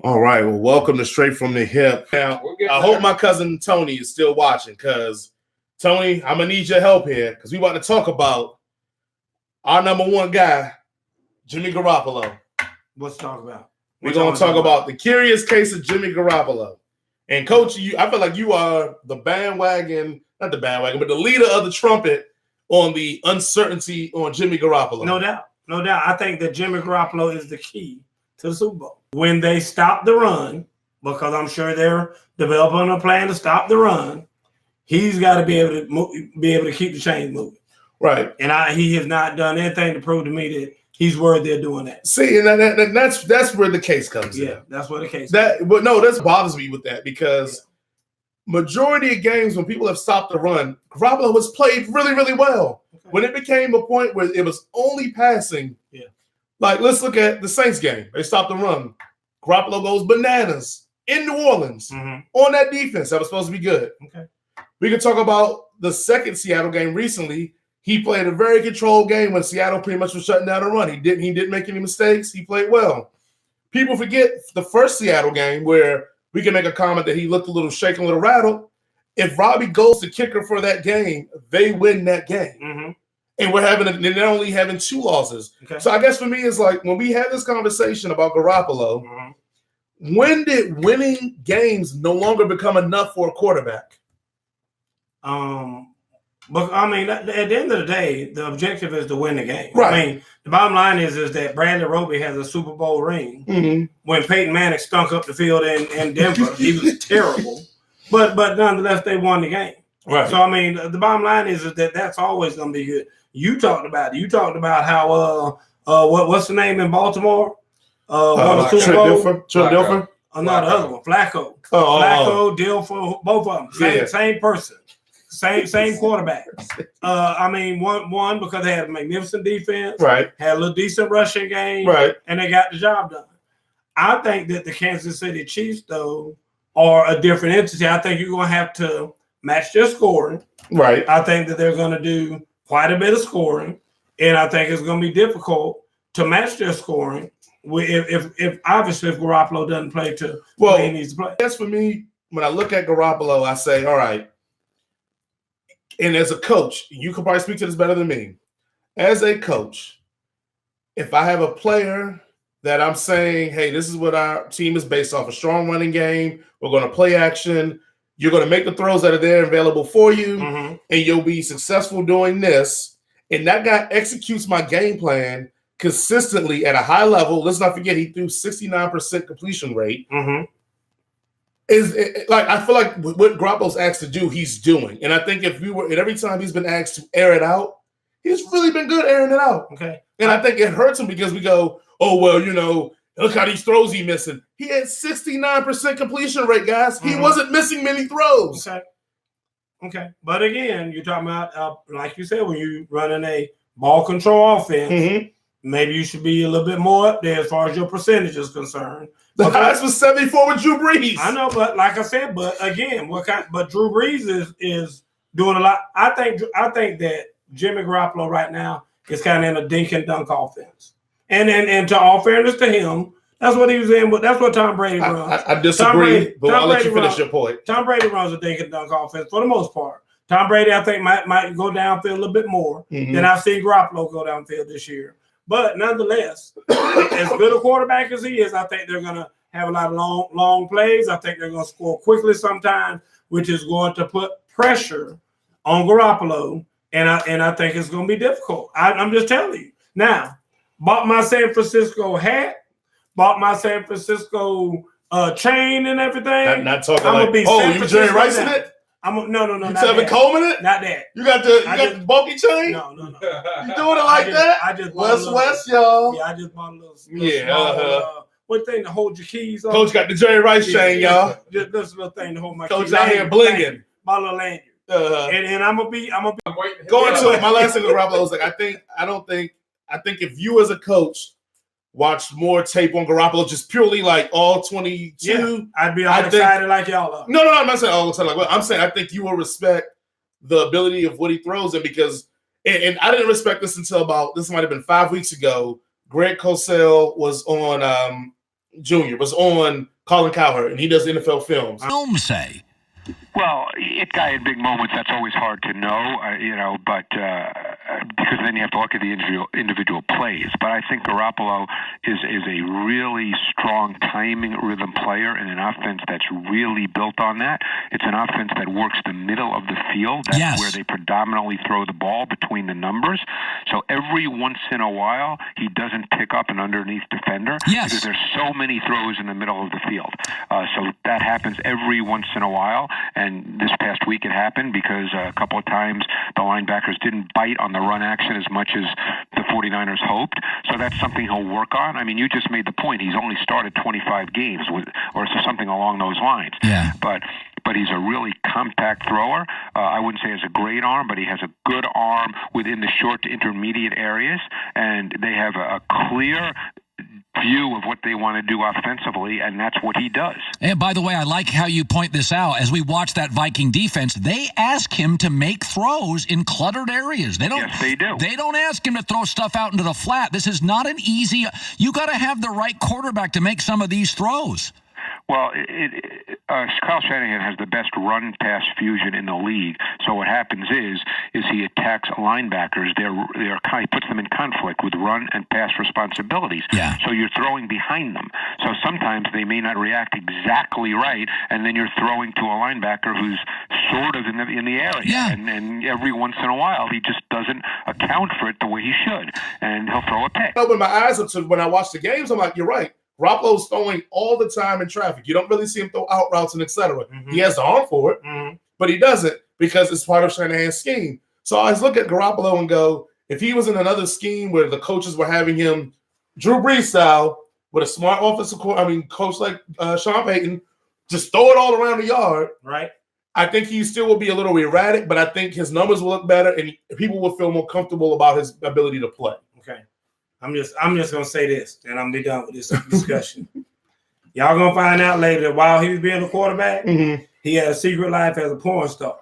All right. Well, welcome to Straight from the Hip. Now, I hope my cousin Tony is still watching because, Tony, I'm going to need your help here because we about to talk about our number one guy, Jimmy Garroppolo. Let's talk about. We're going to talk about the curious case of Jimmy Garroppolo. And, Coach, I feel like you are the bandwagon, not the bandwagon, but the leader of the trumpet on the uncertainty on Jimmy Garroppolo. No doubt. No doubt. I think that Jimmy Garroppolo is the key to the Super Bowl. When they stop the run, because I'm sure they're developing a plan to stop the run, he's got to be able to keep the chains moving. Right. And he has not done anything to prove to me that he's worthy of doing that. See, and that's where the case comes in. Yeah, that's where the case comes in. But no, that bothers me with that because majority of games when people have stopped the run, Garroppolo has played really, really well. Okay. When it became a point where it was only passing, like let's look at the Saints game. They stopped the run. Garroppolo goes bananas in New Orleans on that defense that was supposed to be good. Okay. We can talk about the second Seattle game recently. He played a very controlled game when Seattle pretty much was shutting down the run. He didn't make any mistakes. He played well. People forget the first Seattle game where we can make a comment that he looked a little shaken, a little rattled. If Robbie goes to kicker for that game, they win that game. And they're only having 2 losses. Okay. So I guess for me, it's like when we had this conversation about Garroppolo, when did winning games no longer become enough for a quarterback? But I mean, at the end of the day, the objective is to win the game. Right. I mean, the bottom line is that Brandon Roby has a Super Bowl ring. When Peyton Manning stunk up the field in Denver, he was terrible. But nonetheless, they won the game. Right. So I mean, the bottom line is that that's always going to be good. You talked about it. You talked about how what's the name in Baltimore? Won the Super Bowl. Trent Dilfer. Not the other one. Flacco. Flacco, Dilfer, both of them. Same person. Same quarterback. I mean, one because they had a magnificent defense, right? Had a little decent rushing game, right? And they got the job done. I think that the Kansas City Chiefs, though, are a different entity. I think you're going to have to match their scoring, right? I think that they're going to do quite a bit of scoring, and I think it's going to be difficult to match their scoring if obviously if Garroppolo doesn't play to where he needs to play. That's for me. When I look at Garroppolo, I say, all right. And as a coach, you could probably speak to this better than me. As a coach, if I have a player that I'm saying, hey, this is what our team is based off, a strong running game, we're going to play action, you're going to make the throws that are there available for you, and you'll be successful doing this, and that guy executes my game plan consistently at a high level. Let's not forget he threw 69% completion rate. I feel like what Garoppolo's asked to do, he's doing. And I think every time he's been asked to air it out, he's really been good airing it out. Okay. And I think it hurts him because we go, oh, well, look how these throws he's missing. He had 69% completion rate, guys. He wasn't missing many throws. Okay. But again, you're talking about, like you said, when you're running a ball control offense, maybe you should be a little bit more up there as far as your percentage is concerned. The highest was 74 with Drew Brees. I know, but like I said, but again, but Drew Brees is doing a lot. I think that Jimmy Garroppolo right now is kind of in a dink and dunk offense. And to all fairness to him, that's what he was in, but that's what Tom Brady runs. I disagree, but I'll let you finish your point. Tom Brady runs a dink and dunk offense for the most part. Tom Brady, I think, might go downfield a little bit more than I've seen Garroppolo go downfield this year. But nonetheless, as good a quarterback as he is, I think they're going to have a lot of long plays. I think they're going to score quickly sometimes, which is going to put pressure on Garroppolo, and I think it's going to be difficult. I'm just telling you. Now, bought my San Francisco hat, bought my San Francisco chain and everything. Not talking like, you Jerry Rice in it? No. You Tevin Coleman it? Not that. You got the bulky chain? No. You doing it like that? I just West, y'all. Yeah, I just bought a little what thing to hold your keys on? Coach got the Jerry Rice chain, y'all. Just this little thing to hold my Coach keys. out here blinging. My little lanyard. And I'm gonna be going to it. My last thing with Garoppolo was like, I think if you as a coach watched more tape on Garroppolo, just purely like all 22. I'd be all excited like y'all are. No, I'm not saying all the time. I'm saying I think you will respect the ability of what he throws in because, and I didn't respect this until this might have been 5 weeks ago. Greg Cosell was on Jr. was on Colin Cowherd, and he does NFL films. Film say. Well, it guy in big moments, that's always hard to know, but because then you have to look at the individual plays. But I think Garroppolo is a really strong timing rhythm player in an offense that's really built on that. It's an offense that works the middle of the field. That's where they predominantly throw the ball between the numbers. So every once in a while, he doesn't pick up an underneath defender because there's so many throws in the middle of the field. So that happens every once in a while. And this past week it happened because a couple of times the linebackers didn't bite on the run action as much as the 49ers hoped. So that's something he'll work on. I mean, you just made the point. He's only started 25 games or something along those lines. Yeah. But he's a really compact thrower. I wouldn't say he has a great arm, but he has a good arm within the short to intermediate areas. And they have a clear view of what they want to do offensively, and that's what he does. And by the way, I like how you point this out. As we watch that Viking defense, they ask him to make throws in cluttered areas. Yes, they do. They don't ask him to throw stuff out into the flat. This is not an easy. You got to have the right quarterback to make some of these throws. Well, Kyle Shanahan has the best run-pass fusion in the league. So what happens is he attacks linebackers. He puts them in conflict with run and pass responsibilities. Yeah. So you're throwing behind them. So sometimes they may not react exactly right, and then you're throwing to a linebacker who's sort of in the area. Yeah. And every once in a while, he just doesn't account for it the way he should, and he'll throw a pick. I opened my eyes up to when I watch the games. I'm like, you're right. Garoppolo's throwing all the time in traffic. You don't really see him throw out routes and etc. He has the arm for it, but he doesn't because it's part of Shanahan's scheme. So I always look at Garroppolo and go, if he was in another scheme where the coaches were having him Drew Brees style with a smart offensive coach like Sean Payton, just throw it all around the yard. Right. I think he still will be a little erratic, but I think his numbers will look better and people will feel more comfortable about his ability to play. Okay. I'm just gonna say this, and I'm gonna be done with this discussion. Y'all gonna find out later that while he was being a quarterback, he had a secret life as a porn star.